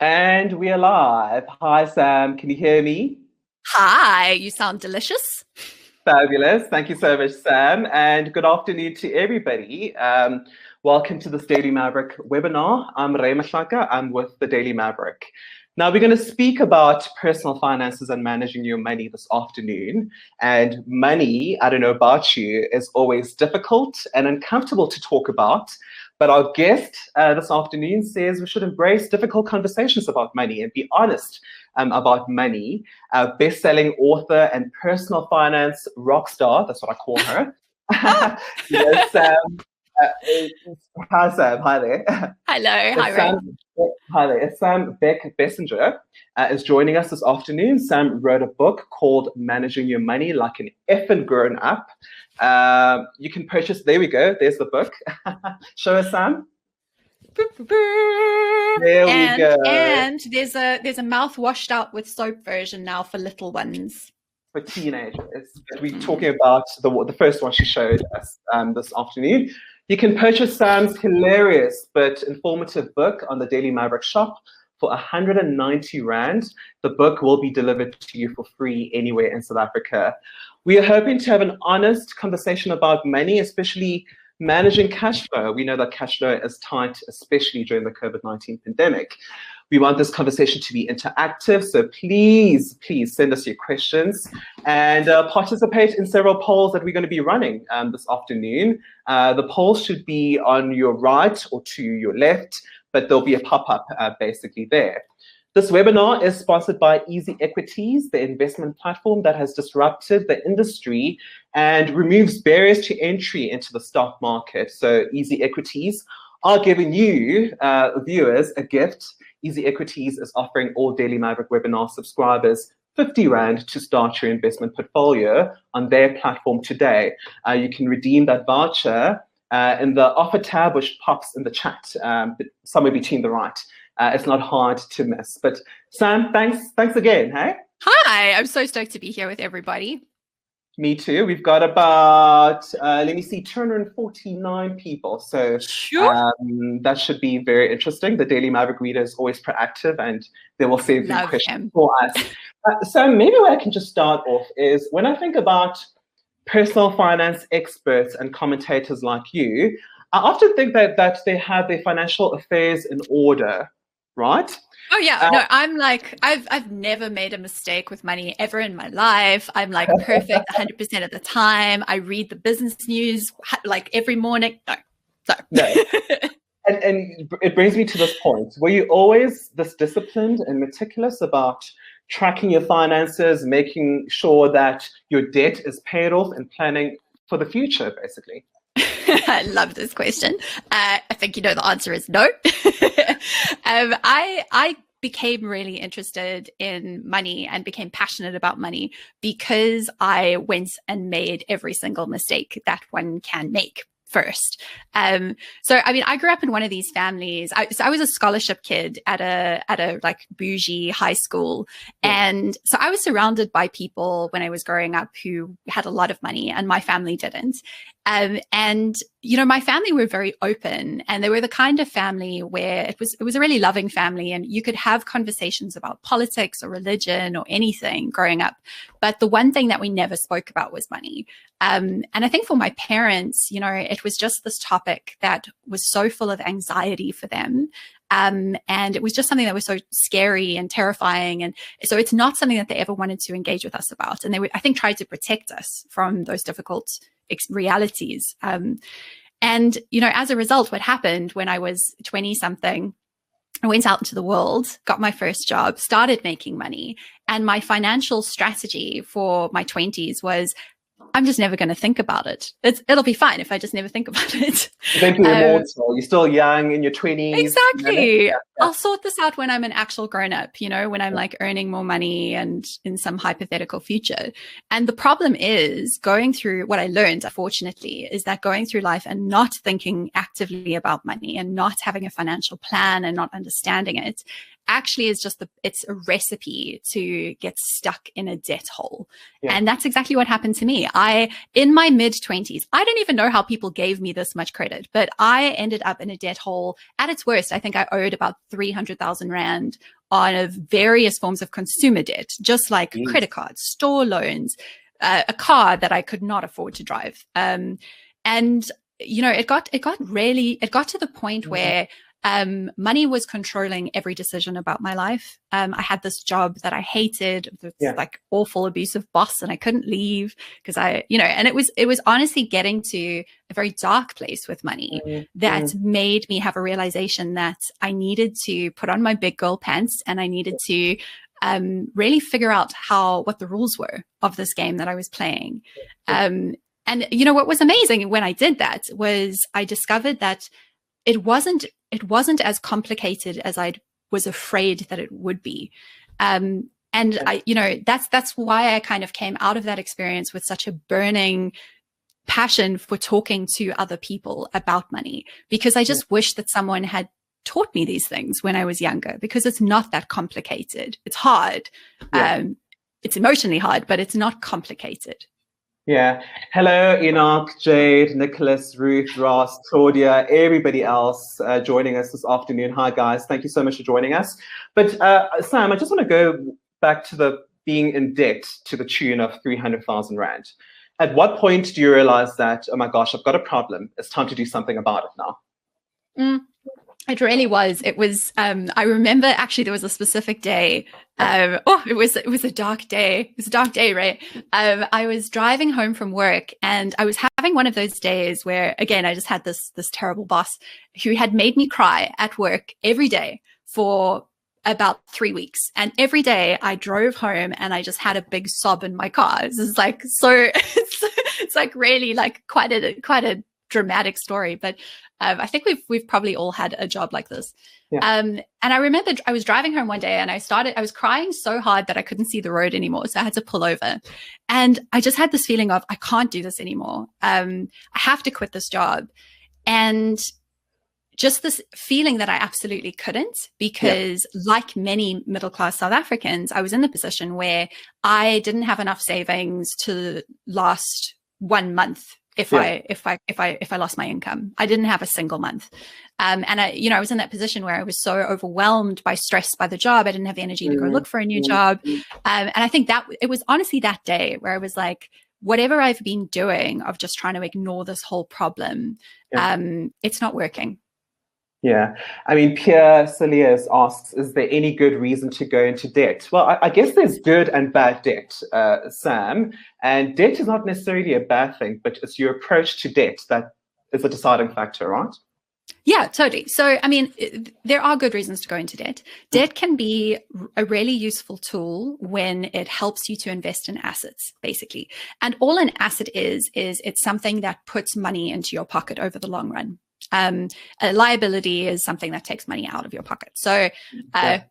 And we are live. Hi, Sam. Can you hear me? Hi, you sound delicious. Fabulous. Thank you so much, Sam. And good afternoon to everybody. Welcome to this Daily Maverick webinar. I'm Ray Mahlaka. I'm with the Daily Maverick. Now, we're going to speak about personal finances and managing your money this afternoon. And money, I don't know about you, is always difficult and uncomfortable to talk about. But our guest this afternoon says we should embrace difficult conversations about money and be honest about money. Best-selling author and personal finance rock star, that's what I call her. Yes, Sam. Hi, Sam. Hi there. Hello. Hi, Ray. Hi there. Sam Beckbessinger is joining us this afternoon. Sam wrote a book called Managing Your Money Like an Effing Grown Up. You can purchase, there we go, there's the book. Show us, Sam. There we go. And there's a mouth washed out with soap version now for little ones. For teenagers. We're talking about the first one she showed us this afternoon. You can purchase Sam's hilarious but informative book on the Daily Maverick shop for 190 Rand. The book will be delivered to you for free anywhere in South Africa. We are hoping to have an honest conversation about money, especially managing cash flow. We know that cash flow is tight, especially during the COVID-19 pandemic. We want this conversation to be interactive, so please send us your questions and participate in several polls that we're going to be running this afternoon. The polls should be on your right or to your left, but there'll be a pop-up basically there. This webinar is sponsored by Easy Equities, the investment platform that has disrupted the industry and removes barriers to entry into the stock market. So Easy Equities are giving you, viewers, a gift. Easy Equities is offering all Daily Maverick webinar subscribers 50 Rand to start your investment portfolio on their platform today. You can redeem that voucher in the offer tab, which pops in the chat, somewhere between the right. It's not hard to miss. But Sam, thanks again, hey? Hi, I'm so stoked to be here with everybody. Me too. We've got about, 249 people. So sure. That should be very interesting. The Daily Maverick reader is always proactive and they will save you questions for us. So maybe where I can just start off is when I think about personal finance experts and commentators like you, I often think that they have their financial affairs in order, right? Oh yeah, no, I'm like, I've never made a mistake with money ever in my life. I'm like perfect 100% of the time. I read the business news like every morning. No. And it brings me to this point. Were you always this disciplined and meticulous about tracking your finances, making sure that your debt is paid off and planning for the future, basically? I love this question. I think you know the answer is no. I became really interested in money and became passionate about money because I went and made every single mistake that one can make first. So, I mean, I grew up in one of these families. So I was a scholarship kid at a like bougie high school. And so I was surrounded by people when I was growing up who had a lot of money and my family didn't. And, you know, my family were very open and they were the kind of family where it was a really loving family and you could have conversations about politics or religion or anything growing up. But the one thing that we never spoke about was money. And I think for my parents, you know, it was just this topic that was so full of anxiety for them. And it was just something that was so scary and terrifying. And so it's not something that they ever wanted to engage with us about. And they would, I think, try to protect us from those difficult realities. And, you know, as a result, what happened when I was 20 something, I went out into the world, got my first job, started making money. And my financial strategy for my 20s was, I'm just never going to think about it. It'll be fine if I just never think about it. You're still young in your 20s. Exactly. Yeah. I'll sort this out when I'm an actual grown-up, you know, when I'm like earning more money and in some hypothetical future. And the problem is going through what I learned, unfortunately, is that going through life and not thinking actively about money and not having a financial plan and not understanding it actually is just it's a recipe to get stuck in a debt hole. Yeah. And that's exactly what happened to me. In my mid-20s, I don't even know how people gave me this much credit, but I ended up in a debt hole. At its worst, I think I owed about 300,000 Rand on various forms of consumer debt, just like credit cards, store loans, a car that I could not afford to drive. And it got to the point where money was controlling every decision about my life. I had this job that I hated, this like awful abusive boss, and I couldn't leave because and it was honestly getting to a very dark place with money that made me have a realization that I needed to put on my big girl pants, and I needed to really figure out what the rules were of this game that I was playing. And what was amazing when I did that was I discovered that it wasn't as complicated as I was afraid that it would be. And that's why I kind of came out of that experience with such a burning passion for talking to other people about money, because I just wish that someone had taught me these things when I was younger, because it's not that complicated. It's hard. It's emotionally hard, but it's not complicated. Yeah. Hello, Enoch, Jade, Nicholas, Ruth, Ross, Claudia, everybody else joining us this afternoon. Hi, guys. Thank you so much for joining us. But Sam, I just want to go back to the being in debt to the tune of 300,000 Rand. At what point do you realize that, oh my gosh, I've got a problem. It's time to do something about it now? It really was. It was. I remember actually there was a specific day. It was a dark day. It was a dark day, right? I was driving home from work, and I was having one of those days where, again, I just had this terrible boss who had made me cry at work every day for about 3 weeks. And every day I drove home and I just had a big sob in my car. This is like it's like really like quite a dramatic story, but I think we've probably all had a job like this. And I remember I was driving home one day and I was crying so hard that I couldn't see the road anymore. So I had to pull over, and I just had this feeling of, I can't do this anymore. I have to quit this job. And just this feeling that I absolutely couldn't, because like many middle-class South Africans, I was in the position where I didn't have enough savings to last 1 month. If I lost my income, I didn't have a single month. And I was in that position where I was so overwhelmed by stress by the job. I didn't have the energy to go look for a new job. And I think that it was honestly that day where I was like, whatever I've been doing of just trying to ignore this whole problem, it's not working. Yeah. I mean, Pierre Saliers asks, is there any good reason to go into debt? Well, I guess there's good and bad debt, Sam. And debt is not necessarily a bad thing, but it's your approach to debt that is a deciding factor, right? Yeah, totally. So, I mean, there are good reasons to go into debt. Debt can be a really useful tool when it helps you to invest in assets, basically. And all an asset is it's something that puts money into your pocket over the long run. A liability is something that takes money out of your pocket. So a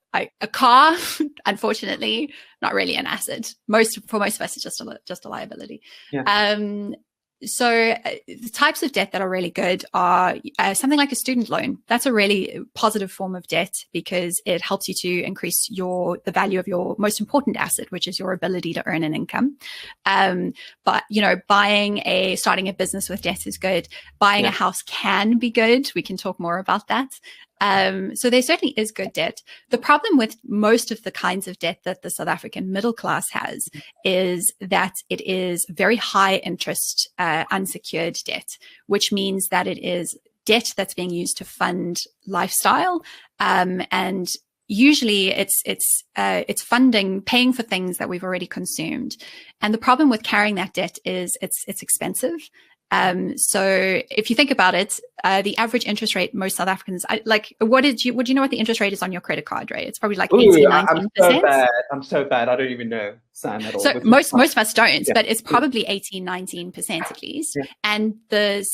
car, unfortunately, not really an asset. For most of us, it's just a liability. So the types of debt that are really good are something like a student loan. That's a really positive form of debt because it helps you to increase the value of your most important asset, which is your ability to earn an income. But, starting a business with debt is good. Buying a house can be good. We can talk more about that. So there certainly is good debt. The problem with most of the kinds of debt that the South African middle class has is that it is very high interest, unsecured debt, which means that it is debt that's being used to fund lifestyle. And usually it's funding, paying for things that we've already consumed. And the problem with carrying that debt is it's expensive. So if you think about it, the average interest rate, most South Africans, would you know what the interest rate is on your credit card, right? It's probably like 18, 19%. I'm so bad. I don't even know, Sam, at all. So most of us don't, but it's probably 18, 19% at least. Yeah. And the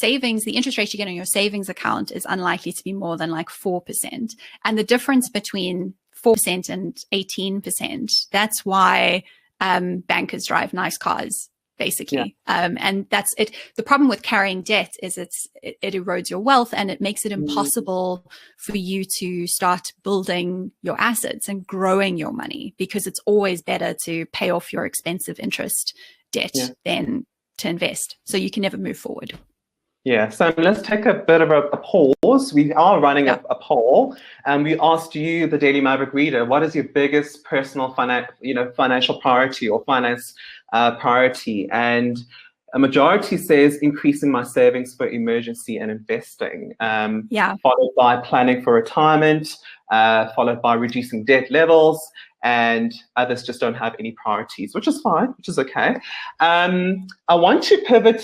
interest rate you get on your savings account is unlikely to be more than like 4%. And the difference between 4% and 18%, that's why bankers drive nice cars. basically. And that's it. The problem with carrying debt is it erodes your wealth, and it makes it impossible for you to start building your assets and growing your money, because it's always better to pay off your expensive interest debt than to invest. So you can never move forward. Yeah, so let's take a bit of a pause. We are running a poll, and we asked you, the Daily Maverick reader, what is your biggest personal financial priority or finance priority? And a majority says increasing my savings for emergency and investing, followed by planning for retirement, followed by reducing debt levels, and others just don't have any priorities, which is fine, which is okay. I want to pivot,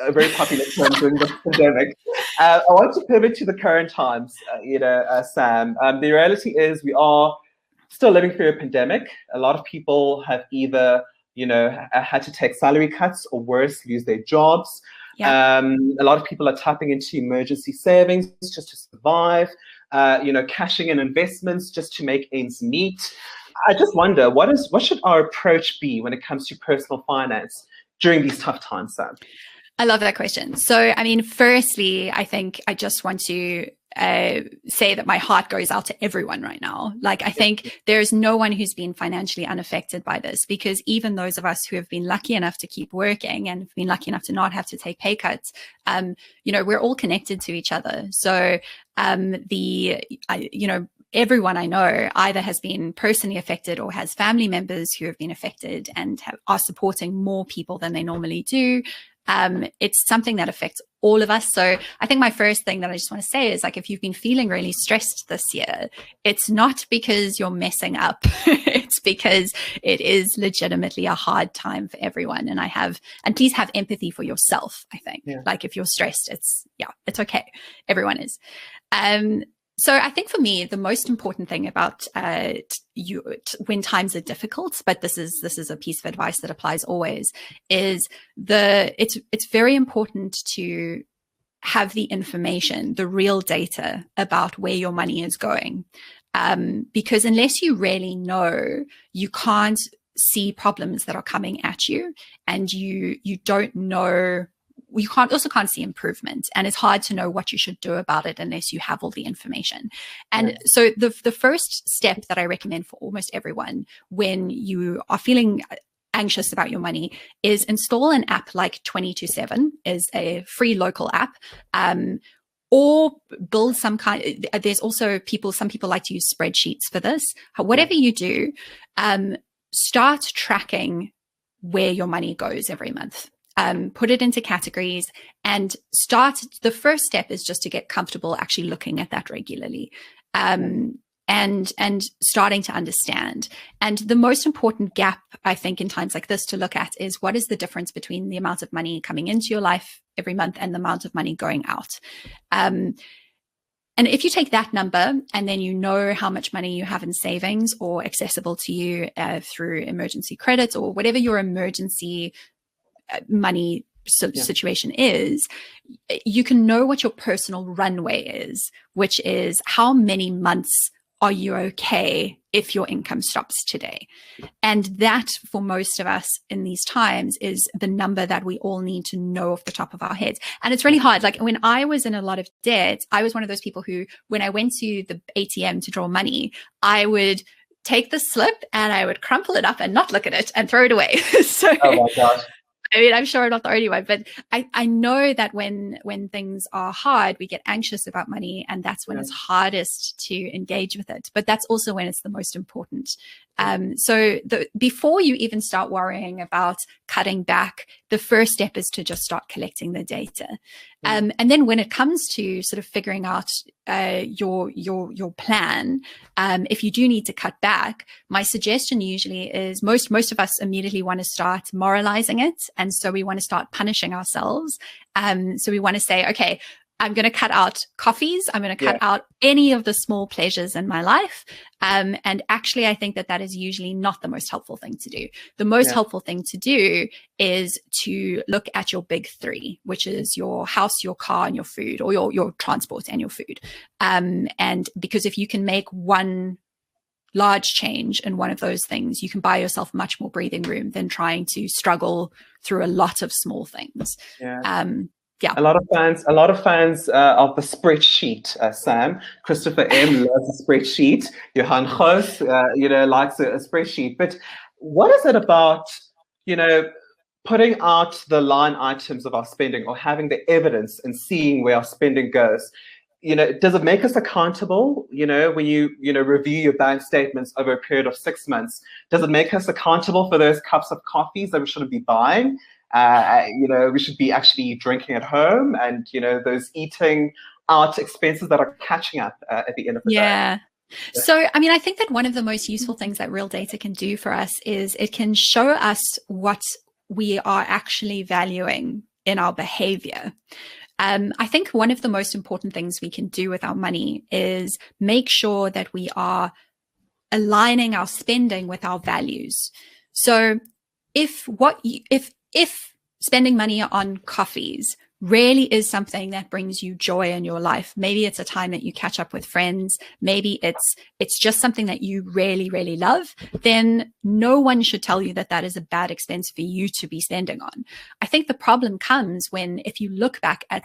a very popular term during the pandemic. I want to pivot to the current times, Sam. The reality is we are still living through a pandemic. A lot of people have either, had to take salary cuts, or worse, lose their jobs. A lot of people are tapping into emergency savings just to survive, cashing in investments just to make ends meet. I just wonder, what should our approach be when it comes to personal finance during these tough times, Sam? I love that question. So, I mean, firstly, I think I just want to say that my heart goes out to everyone right now. Like, I think there's no one who's been financially unaffected by this, because even those of us who have been lucky enough to keep working and have been lucky enough to not have to take pay cuts, we're all connected to each other. So, everyone I know either has been personally affected or has family members who have been affected and are supporting more people than they normally do. It's something that affects all of us. So I think my first thing that I just want to say is, like, if you've been feeling really stressed this year, it's not because you're messing up. It's because it is legitimately a hard time for everyone. And please have empathy for yourself. I think, like, if you're stressed, it's okay. Everyone is. So I think for me, the most important thing about when times are difficult, but this is a piece of advice that applies always, is it's very important to have the information, the real data about where your money is going, because unless you really know, you can't see problems that are coming at you, and you don't know. You also can't see improvement, and it's hard to know what you should do about it unless you have all the information. And so the first step that I recommend for almost everyone when you are feeling anxious about your money is install an app like 22/7, is a free local app, or build some kind. There's also some people like to use spreadsheets for this. Whatever you do, start tracking where your money goes every month. Put it into categories and the first step is just to get comfortable actually looking at that regularly, and starting to understand. And the most important gap, I think, in times like this to look at is, what is the difference between the amount of money coming into your life every month and the amount of money going out? And if you take that number and then you know how much money you have in savings or accessible to you through emergency credits or whatever your emergency money situation is, you can know what your personal runway is, which is how many months are you okay if your income stops today. And that, for most of us in these times, is the number that we all need to know off the top of our heads. And it's really hard. Like, when I was in a lot of debt, I was one of those people who, when I went to the ATM to draw money, I would take the slip and I would crumple it up and not look at it and throw it away. So, oh my gosh. I mean, I'm sure I'm not the only one, but I know that when things are hard, we get anxious about money, and that's when it's hardest to engage with it. But that's also when it's the most important. So before you even start worrying about cutting back, the first step is to just start collecting the data. And then when it comes to sort of figuring out your plan, if you do need to cut back, my suggestion usually is most of us immediately want to start moralizing it. And so we want to start punishing ourselves. So we want to say, okay, I'm going to cut out coffees. I'm going to cut out any of the small pleasures in my life. And actually, I think that is usually not the most helpful thing to do. The most helpful thing to do is to look at your big three, which is your house, your car, and your food, or your transport and your food. And because if you can make one large change in one of those things, you can buy yourself much more breathing room than trying to struggle through a lot of small things. A lot of fans of the spreadsheet, Sam. Christopher M loves a spreadsheet. Johan Gos, likes a spreadsheet. But what is it about, putting out the line items of our spending, or having the evidence and seeing where our spending goes? Does it make us accountable? When you review your bank statements over a period of 6 months, does it make us accountable for those cups of coffees that we shouldn't be buying? We should be actually drinking at home, and those eating out expenses that are catching up at the end of the day. So, I think that one of the most useful things that real data can do for us is it can show us what we are actually valuing in our behavior. I think one of the most important things we can do with our money is make sure that we are aligning our spending with our values. So if spending money on coffees really is something that brings you joy in your life, maybe it's a time that you catch up with friends, maybe it's just something that you really, really love, then no one should tell you that that is a bad expense for you to be spending on. I think the problem comes when, if you look back at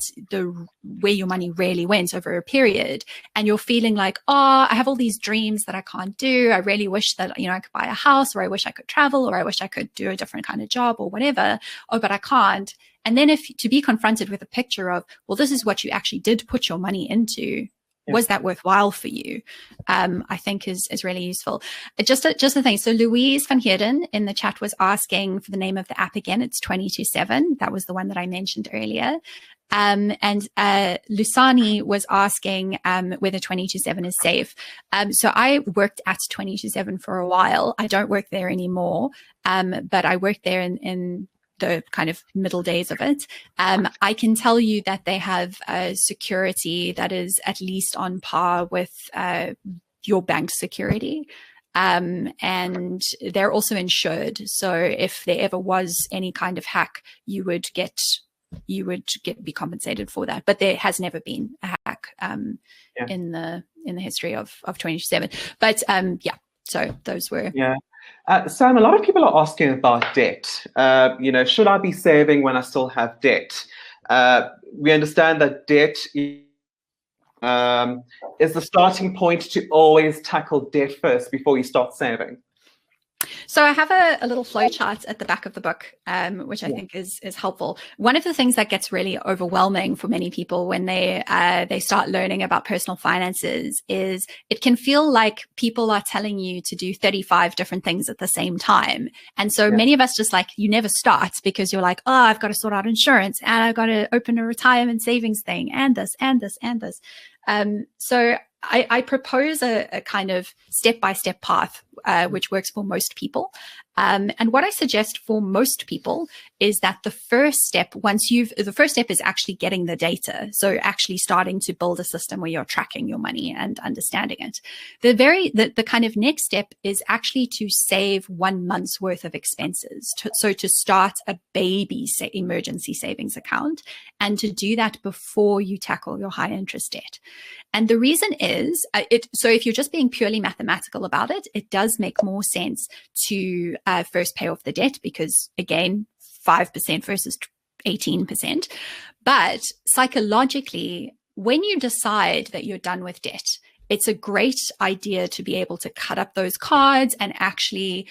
where your money really went over a period, and you're feeling like, I have all these dreams that I can't do. I really wish that, I could buy a house, or I wish I could travel, or I wish I could do a different kind of job or whatever. But I can't. And then to be confronted with a picture of, well, this is what you actually did put your money into. Was that worthwhile for you? I think is really useful. Just a thing. So Louise van Heerden in the chat was asking for the name of the app again. It's 227. That was the one that I mentioned earlier. And Lusani was asking whether 227 is safe. So I worked at 227 for a while. I don't work there anymore, but I worked there in the kind of middle days of it. I can tell you that they have security that is at least on par with your bank security. And they're also insured. So if there ever was any kind of hack, you would be compensated for that. But there has never been a hack in the history of 227. But so those were. Sam, a lot of people are asking about debt. Should I be saving when I still have debt? We understand that debt is the starting point to always tackle debt first before you start saving. So I have a little flow chart at the back of the book, which I think is helpful. One of the things that gets really overwhelming for many people when they start learning about personal finances is it can feel like people are telling you to do 35 different things at the same time. And so many of us just you never start, because you're like, I've got to sort out insurance, and I've got to open a retirement savings thing, and this, and this, and this. So I propose a kind of step-by-step path, which works for most people. And what I suggest for most people is that the first step is actually getting the data. So actually starting to build a system where you're tracking your money and understanding it. The kind of next step is actually to save 1 month's worth of expenses. So to start a baby emergency savings account, and to do that before you tackle your high interest debt. And the reason is, so if you're just being purely mathematical about it, it does make more sense to first pay off the debt, because again, 5% versus 18%. But psychologically, when you decide that you're done with debt, it's a great idea to be able to cut up those cards and actually,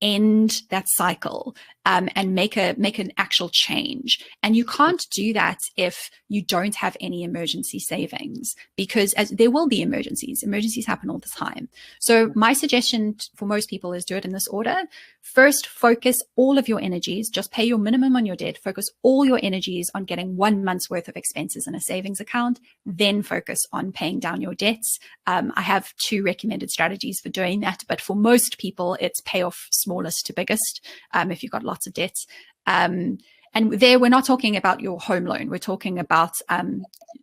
end that cycle and make an actual change. And you can't do that if you don't have any emergency savings, because there will be emergencies. Emergencies happen all the time. So my suggestion for most people is do it in this order. First, focus all of your energies, just pay your minimum on your debt, focus all your energies on getting 1 month's worth of expenses in a savings account, then focus on paying down your debts. I have 2 recommended strategies for doing that, but for most people, it's pay off smallest to biggest if you've got lots of debts. And there, we're not talking about your home loan. We're talking about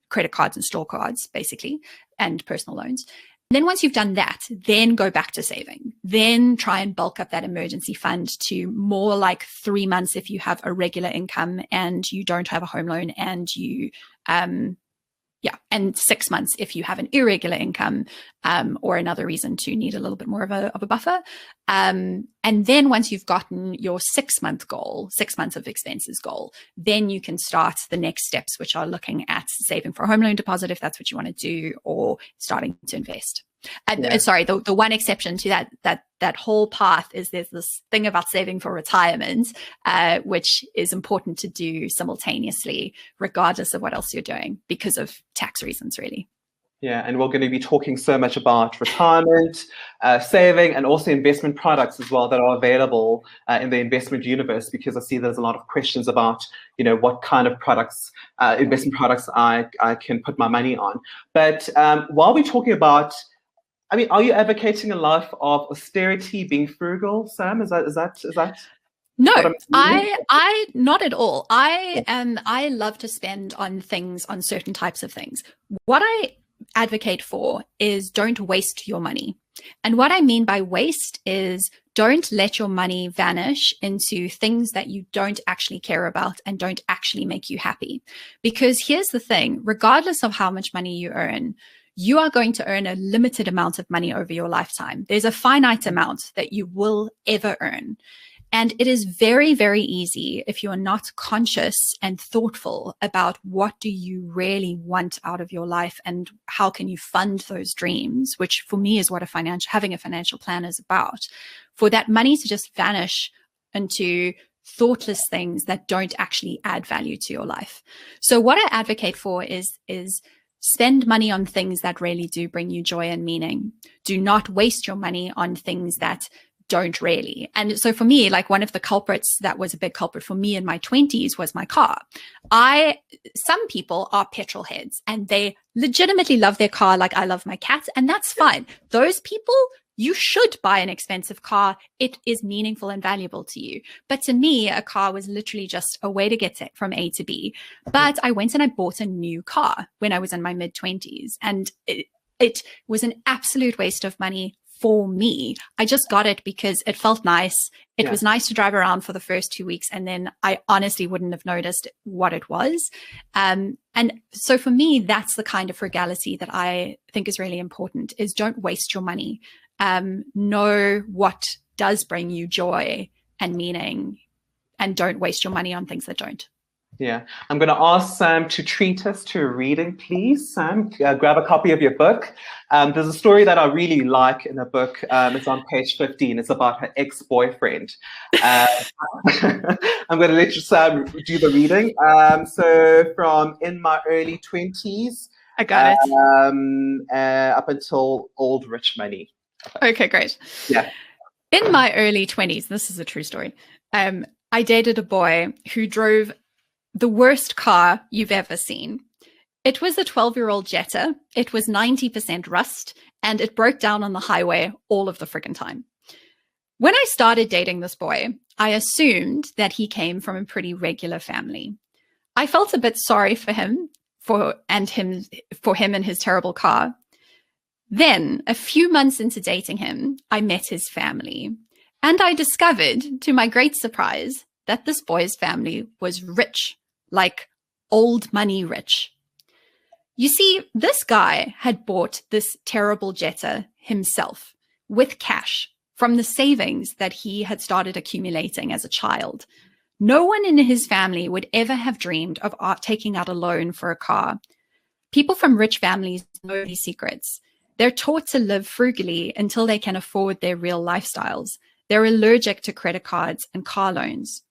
credit cards and store cards, basically, and personal loans. And then once you've done that, then go back to saving. Then try and bulk up that emergency fund to more like 3 months if you have a regular income and you don't have a home loan and you Yeah. And 6 months if you have an irregular income or another reason to need a little bit more of a buffer. And then once you've gotten your 6-month goal, 6 months of expenses goal, then you can start the next steps, which are looking at saving for a home loan deposit if that's what you want to do, or starting to invest. And sorry, the one exception to that whole path is there's this thing about saving for retirement, which is important to do simultaneously, regardless of what else you're doing, because of tax reasons, really. Yeah, and we're going to be talking so much about retirement, saving, and also investment products as well that are available in the investment universe, because I see there's a lot of questions about, what kind of products, investment products I can put my money on. But while we're talking about, are you advocating a life of austerity, being frugal, Sam? Is that? No, I not at all. I love to spend on things, on certain types of things. What I advocate for is don't waste your money. And what I mean by waste is don't let your money vanish into things that you don't actually care about and don't actually make you happy. Because here's the thing, regardless of how much money you earn, you are going to earn a limited amount of money over your lifetime. There's a finite amount that you will ever earn. And it is very, very easy, if you are not conscious and thoughtful about what do you really want out of your life and how can you fund those dreams, which for me is what having a financial plan is about, for that money to just vanish into thoughtless things that don't actually add value to your life. So what I advocate for is spend money on things that really do bring you joy and meaning. Do not waste your money on things that don't really. And so for me, like one of the culprits that was a big culprit for me in my 20s was my car. Some people are petrol heads and they legitimately love their car like I love my cat, and that's fine. Those people, you should buy an expensive car. It is meaningful and valuable to you. But to me, a car was literally just a way to get from A to B. But I went and I bought a new car when I was in my mid-20s, and it was an absolute waste of money for me. I just got it because it felt nice. It was nice to drive around for the first 2 weeks, and then I honestly wouldn't have noticed what it was. And so for me, that's the kind of frugality that I think is really important, is don't waste your money. Know what does bring you joy and meaning, and don't waste your money on things that don't. Yeah, I'm going to ask Sam to treat us to a reading, please. Sam, grab a copy of your book. There's a story that I really like in the book. It's on page 15. It's about her ex-boyfriend. I'm going to let you, Sam, do the reading. So from in my early 20s. I got it. Up until old rich money. Okay, great. Yeah. In my early 20s, this is a true story. I dated a boy who drove the worst car you've ever seen. It was a 12-year-old Jetta. It was 90% rust, and it broke down on the highway all of the friggin' time. When I started dating this boy, I assumed that he came from a pretty regular family. I felt a bit sorry for him and his terrible car. Then, a few months into dating him, I met his family, and I discovered, to my great surprise, that this boy's family was rich, like old money rich. You see, this guy had bought this terrible Jetta himself with cash from the savings that he had started accumulating as a child. No one in his family would ever have dreamed of taking out a loan for a car. People from rich families know these secrets. They're taught to live frugally until they can afford their real lifestyles. They're allergic to credit cards and car loans.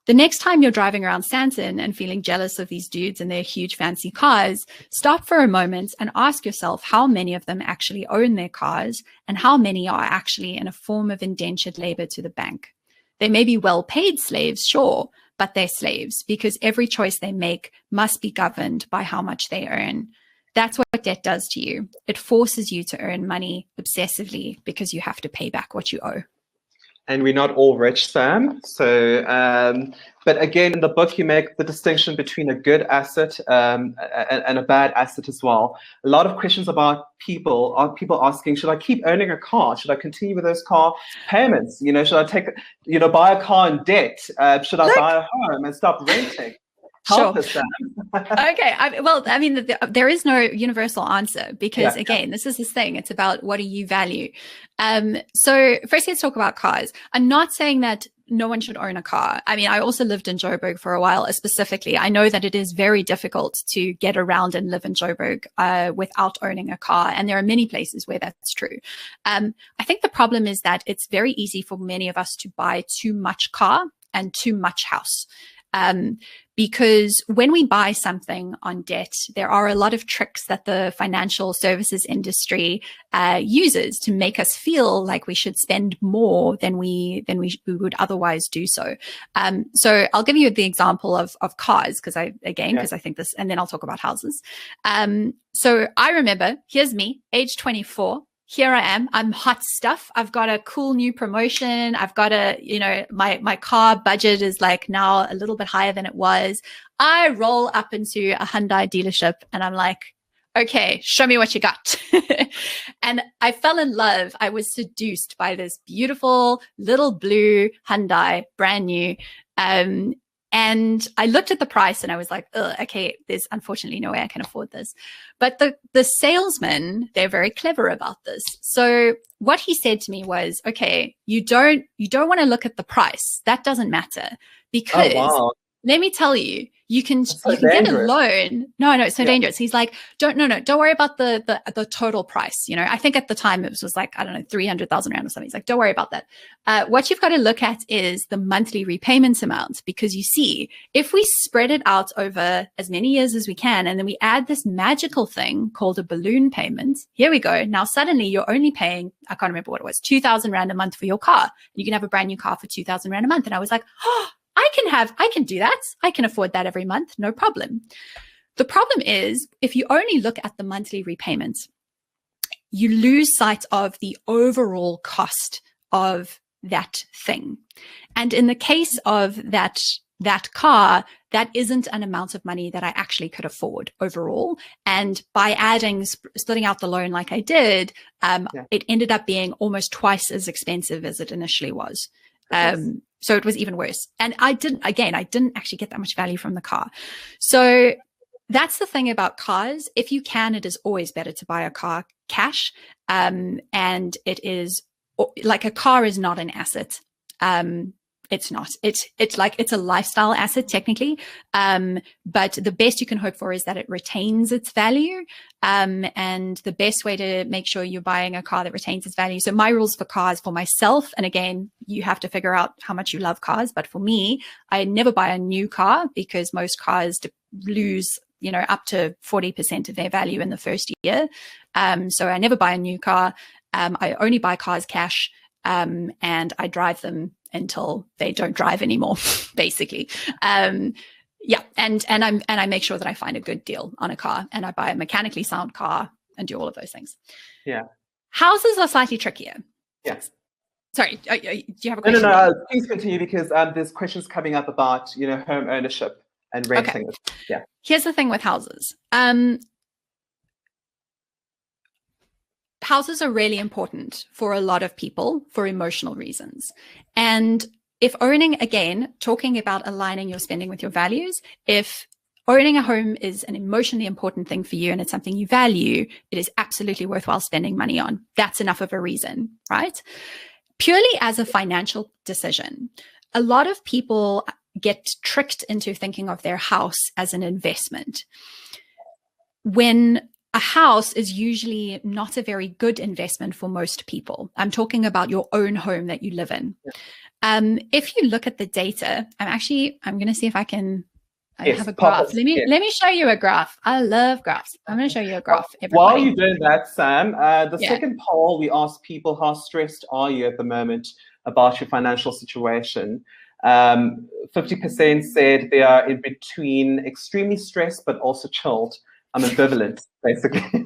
The next time you're driving around Santon and feeling jealous of these dudes and their huge fancy cars, stop for a moment and ask yourself how many of them actually own their cars and how many are actually in a form of indentured labor to the bank. They may be well-paid slaves, sure, but they're slaves because every choice they make must be governed by how much they earn. That's what debt does to you. It forces you to earn money obsessively because you have to pay back what you owe. And we're not all rich, Sam. So, but again, in the book, you make the distinction between a good asset and a bad asset as well. A lot of questions about people asking, should I keep owning a car? Should I continue with those car payments? Should I buy a car in debt? Should I buy a home and stop renting? Help Sure. us, Sam. Okay. I mean, there is no universal answer because, again, this is this thing. It's about what do you value. So first, let's talk about cars. I'm not saying that no one should own a car. I mean, I also lived in Joburg for a while. Specifically, I know that it is very difficult to get around and live in Joburg without owning a car. And there are many places where that's true. I think the problem is that it's very easy for many of us to buy too much car and too much house. Because when we buy something on debt, there are a lot of tricks that the financial services industry uses to make us feel like we should spend more than we would otherwise do so. So I'll give you the example of cars because I think this, and then I'll talk about houses. So I remember, here's me, age 24. Here I am. I'm hot stuff. I've got a cool new promotion. I've got my car budget is like now a little bit higher than it was. I roll up into a Hyundai dealership and I'm like, okay, show me what you got. And I fell in love. I was seduced by this beautiful little blue Hyundai, brand new. And I looked at the price and I was like, okay, there's unfortunately no way I can afford this. But the salesman, they're very clever about this. So what he said to me was, okay, you don't want to look at the price. That doesn't matter because let me tell you, you can get a loan. No, it's so dangerous. He's like, don't worry about the total price. You know, I think at the time it was like, I don't know, 300,000 rand or something. He's like, don't worry about that. What you've got to look at is the monthly repayments amount, because you see, if we spread it out over as many years as we can, and then we add this magical thing called a balloon payment, here we go. Now suddenly you're only paying, I can't remember what it was, 2,000 rand a month for your car. You can have a brand new car for 2,000 rand a month. And I was like, I can do that. I can afford that every month. No problem. The problem is if you only look at the monthly repayments, you lose sight of the overall cost of that thing. And in the case of that car, that isn't an amount of money that I actually could afford overall. And by splitting out the loan like I did, it ended up being almost twice as expensive as it initially was. So it was even worse. And I didn't actually get that much value from the car. So that's the thing about cars. If you can, it is always better to buy a car cash. And it is like a car is not an asset. It's not. It's a lifestyle asset technically. But the best you can hope for is that it retains its value. And the best way to make sure you're buying a car that retains its value. So my rules for cars for myself, and again, you have to figure out how much you love cars. But for me, I never buy a new car because most cars lose, up to 40% of their value in the first year. So I never buy a new car. I only buy cars cash. And I drive them until they don't drive anymore, basically. And I make sure that I find a good deal on a car, and I buy a mechanically sound car and do all of those things. Yeah. Houses are slightly trickier. Yes. Sorry, do you have a question? No. Please continue because there's questions coming up about home ownership and renting. Okay. Yeah. Here's the thing with houses. Houses are really important for a lot of people for emotional reasons. And if owning, again, talking about aligning your spending with your values, if owning a home is an emotionally important thing for you and it's something you value, it is absolutely worthwhile spending money on. That's enough of a reason, right? Purely as a financial decision, a lot of people get tricked into thinking of their house as an investment. When a house is usually not a very good investment for most people. I'm talking about your own home that you live in. Yeah. If you look at the data, I'm going to see if I can. I have a graph. Let me show you a graph. I love graphs. I'm going to show you a graph. Everybody. While you're doing that, Sam, the second poll, we asked people, how stressed are you at the moment about your financial situation? 50% said they are in between extremely stressed, but also chilled. I'm ambivalent, basically.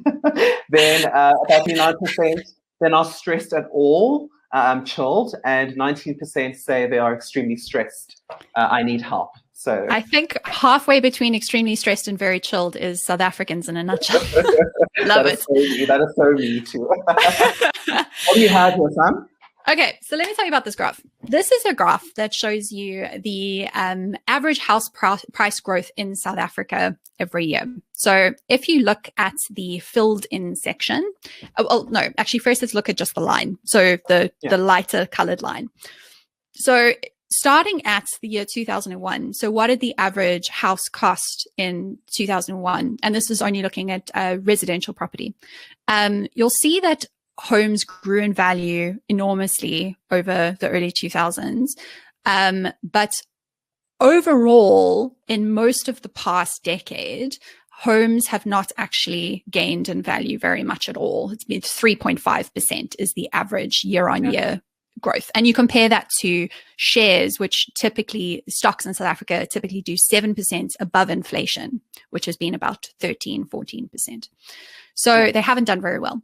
Then about 39%, they're not stressed at all. I'm chilled, and 19% say they are extremely stressed. I need help. So I think halfway between extremely stressed and very chilled is South Africans in a nutshell. Love it. That is so me too. What do you have here, Sam? Okay, so let me tell you about this graph. This is a graph that shows you the average house price growth in South Africa every year. So if you look at the filled in section, no, actually first let's look at just the line. So the lighter colored line. So starting at the year 2001, so what did the average house cost in 2001? And this is only looking at residential property. You'll see that homes grew in value enormously over the early 2000s. But overall, in most of the past decade, homes have not actually gained in value very much at all. It's been 3.5% is the average year-on-year growth. And you compare that to shares, which typically, stocks in South Africa typically do 7% above inflation, which has been about 13-14%. So they haven't done very well.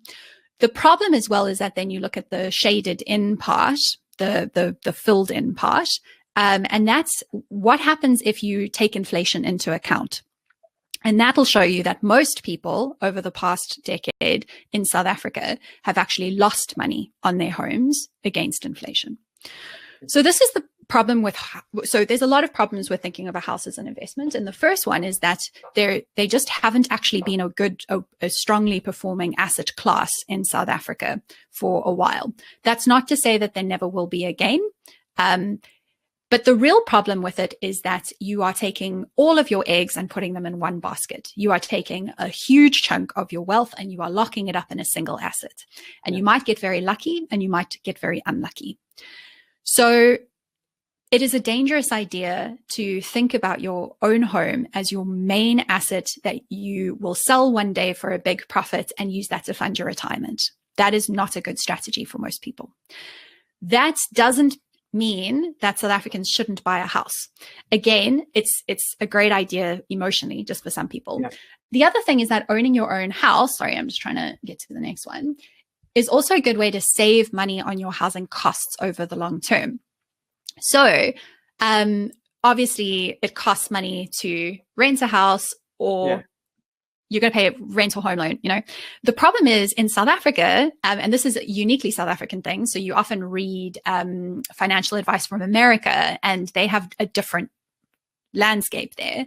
The problem as well is that then you look at the shaded in part, the filled in part, and that's what happens if you take inflation into account. And that'll show you that most people over the past decade in South Africa have actually lost money on their homes against inflation. So this is the problem with, so there's a lot of problems with thinking of a house as an investment. And the first one is that they just haven't actually been a strongly performing asset class in South Africa for a while. That's not to say that there never will be again. But the real problem with it is that you are taking all of your eggs and putting them in one basket. You are taking a huge chunk of your wealth and you are locking it up in a single asset. And you might get very lucky and you might get very unlucky. So it is a dangerous idea to think about your own home as your main asset that you will sell one day for a big profit and use that to fund your retirement. That is not a good strategy for most people. That doesn't mean that South Africans shouldn't buy a house. Again, it's a great idea emotionally, just for some people. Yeah. The other thing is that owning your own house, sorry, I'm just trying to get to the next one, is also a good way to save money on your housing costs over the long term. So obviously it costs money to rent a house or you're going to pay a rental home loan, you know. The problem is in South Africa, and this is a uniquely South African thing, so you often read financial advice from America and they have a different landscape there.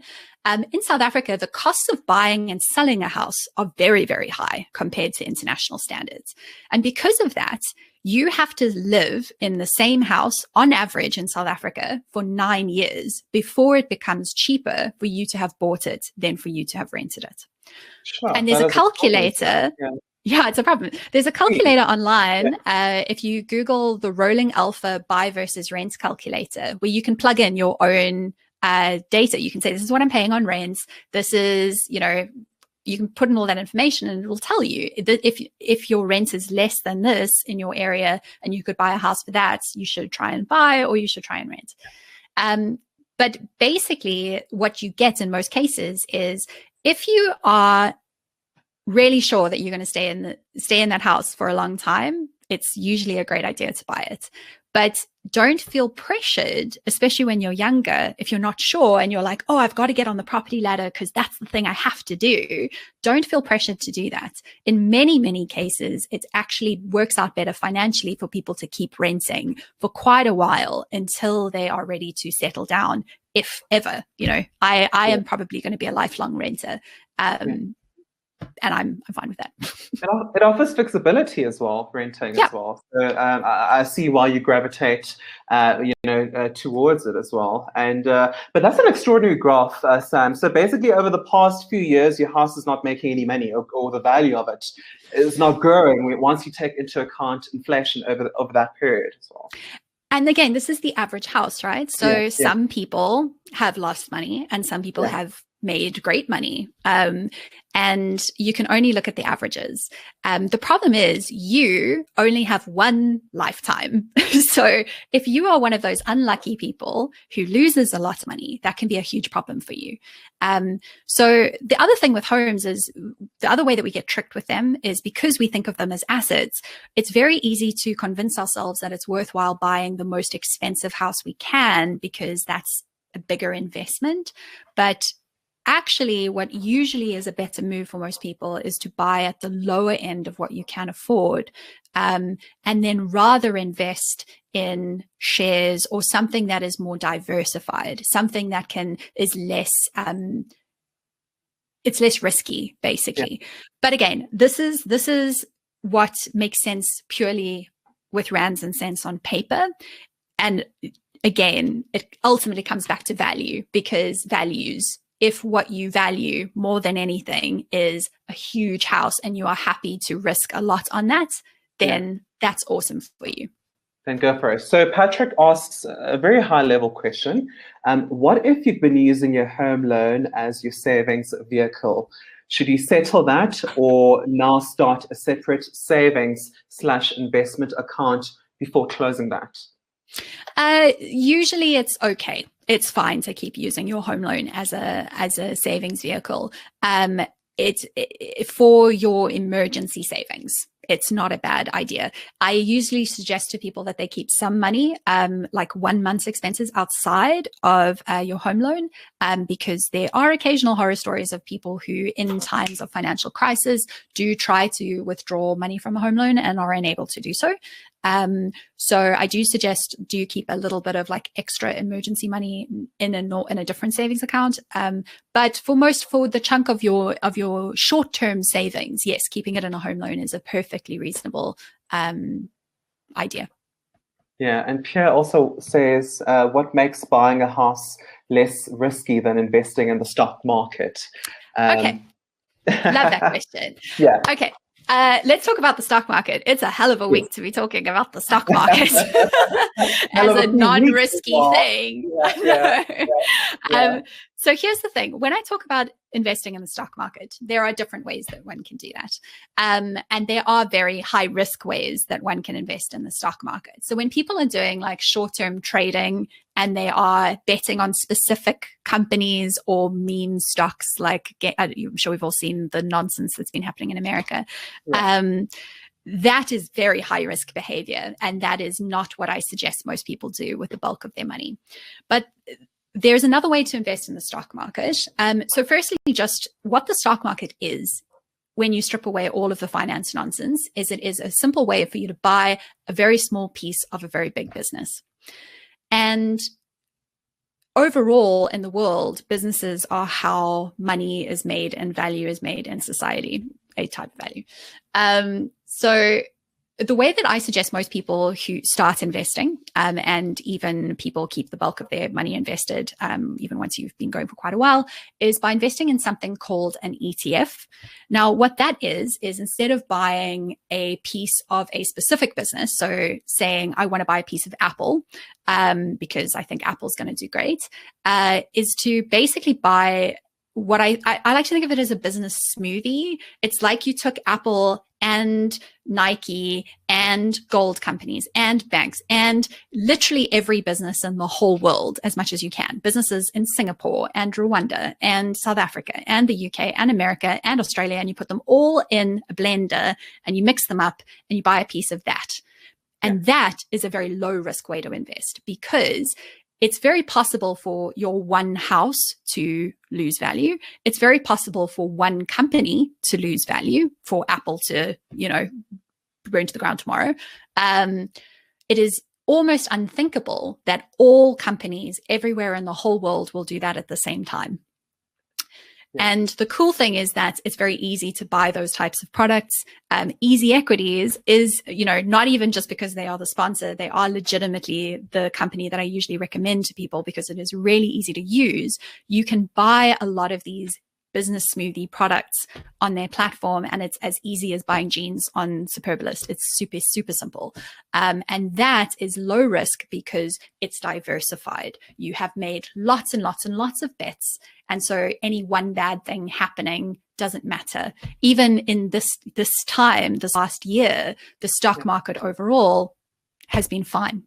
In South Africa, the costs of buying and selling a house are very, very high compared to international standards. And because of that, you have to live in the same house on average in South Africa for 9 years before it becomes cheaper for you to have bought it than for you to have rented it. Sure, and there's a calculator. Yeah, it's a problem. There's a calculator online. If you Google the Rolling Alpha buy versus rent calculator, where you can plug in your own data. You can say, this is what I'm paying on rents. This is, you know, you can put in all that information and it will tell you that if your rent is less than this in your area and you could buy a house for that, you should try and buy or you should try and rent. But basically what you get in most cases is if you are really sure that you're going to stay in that house for a long time, it's usually a great idea to buy it. But don't feel pressured, especially when you're younger, if you're not sure and you're like, oh, I've got to get on the property ladder because that's the thing I have to do. Don't feel pressured to do that. In many, many cases, it actually works out better financially for people to keep renting for quite a while until they are ready to settle down, if ever. You know, I am probably going to be a lifelong renter. And I'm fine with that. It offers flexibility as well, renting as well. So I see why you gravitate, towards it as well. And but that's an extraordinary graph, Sam. So basically, over the past few years, your house is not making any money, or the value of it is not growing once you take into account inflation over that period as well. And again, this is the average house, right? So some people have lost money, and some people have made great money. And you can only look at the averages. The problem is you only have one lifetime. So if you are one of those unlucky people who loses a lot of money, that can be a huge problem for you. So the other thing with homes is the other way that we get tricked with them is because we think of them as assets. It's very easy to convince ourselves that it's worthwhile buying the most expensive house we can because that's a bigger investment. But actually what usually is a better move for most people is to buy at the lower end of what you can afford, and then rather invest in shares or something that is more diversified, something that is less it's less risky, basically. Yeah. But again, this is what makes sense purely with rands and cents on paper. And again, it ultimately comes back to value, because values, if what you value more than anything is a huge house and you are happy to risk a lot on that, then that's awesome for you. Then go for it. So Patrick asks a very high level question. What if you've been using your home loan as your savings vehicle? Should you settle that or now start a separate savings/investment account before closing that? Usually it's okay. It's fine to keep using your home loan as a savings vehicle. It's for your emergency savings. It's not a bad idea. I usually suggest to people that they keep some money, like 1 month's expenses outside of your home loan, because there are occasional horror stories of people who, in times of financial crisis, do try to withdraw money from a home loan and are unable to do so. So I do suggest do keep a little bit of like extra emergency money in a different savings account. But for the chunk of your short-term savings, yes, keeping it in a home loan is a perfectly reasonable idea. Yeah, and Pierre also says, what makes buying a house less risky than investing in the stock market? Okay, love that question. Yeah. Okay. Let's talk about the stock market. It's a hell of a week to be talking about the stock market as a non-risky thing. So here's the thing. When I talk about investing in the stock market, there are different ways that one can do that. And there are very high risk ways that one can invest in the stock market. So when people are doing like short-term trading and they are betting on specific companies or meme stocks, like I'm sure we've all seen the nonsense that's been happening in America. Yeah. That is very high risk behavior. And that is not what I suggest most people do with the bulk of their money. But there's another way to invest in the stock market. So firstly, just what the stock market is, when you strip away all of the finance nonsense, is it is a simple way for you to buy a very small piece of a very big business. And overall in the world, businesses are how money is made and value is made in society, a type of value. So the way that I suggest most people who start investing, and even people keep the bulk of their money invested, even once you've been going for quite a while, is by investing in something called an ETF. Now, what that is instead of buying a piece of a specific business, so saying I want to buy a piece of Apple, because I think Apple's going to do great, is to basically buy what I like to think of it as a business smoothie. It's like you took Apple and Nike and gold companies and banks and literally every business in the whole world as much as you can. Businesses in Singapore and Rwanda and South Africa and the UK and America and Australia, and you put them all in a blender and you mix them up and you buy a piece of that. And that is a very low risk way to invest, because it's very possible for your one house to lose value. It's very possible for one company to lose value, for Apple to, burn to the ground tomorrow. It is almost unthinkable that all companies everywhere in the whole world will do that at the same time. And the cool thing is that it's very easy to buy those types of products. Easy Equities is, not even just because they are the sponsor, they are legitimately the company that I usually recommend to people because it is really easy to use. You can buy a lot of these business smoothie products on their platform, and it's as easy as buying jeans on Superbalist. It's super, super simple. And that is low risk because it's diversified. You have made lots and lots and lots of bets. And so any one bad thing happening doesn't matter. Even in this last year, the stock market overall has been fine.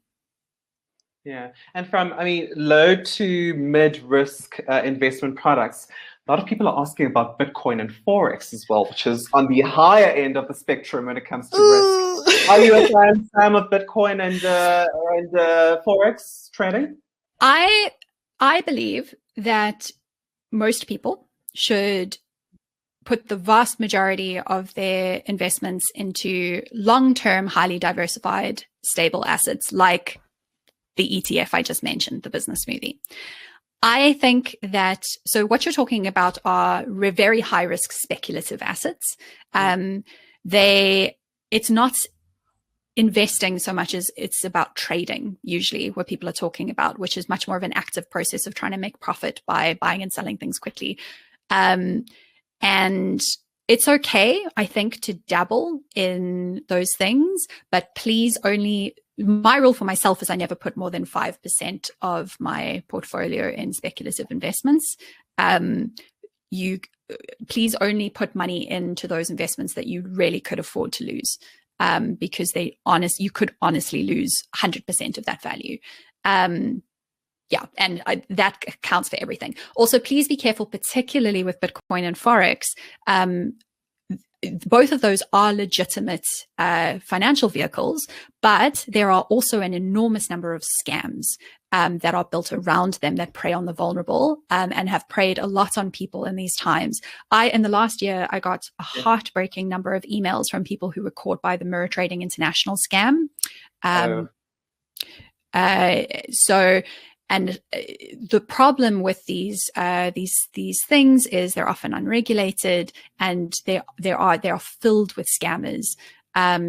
Yeah. And from, low to mid-risk investment products, a lot of people are asking about Bitcoin and Forex as well, which is on the higher end of the spectrum when it comes to risk. Are you a fan, Sam, of Bitcoin and Forex trading? I believe that most people should put the vast majority of their investments into long-term, highly diversified, stable assets like the ETF I just mentioned, the Business Smoothie. I think that, so what you're talking about are very high risk speculative assets. It's not investing so much as it's about trading, usually what people are talking about, which is much more of an active process of trying to make profit by buying and selling things quickly. And it's okay, I think, to dabble in those things, but please only, my rule for myself is I never put more than 5% of my portfolio in speculative investments. You please only put money into those investments that you really could afford to lose, because you could honestly lose 100% of that value. Yeah, and that counts for everything. Also, please be careful, particularly with Bitcoin and Forex. Both of those are legitimate financial vehicles, but there are also an enormous number of scams that are built around them that prey on the vulnerable, and have preyed a lot on people in these times. In the last year, I got a heartbreaking number of emails from people who were caught by the Mirror Trading International scam. And the problem with these things is they're often unregulated, and they are filled with scammers.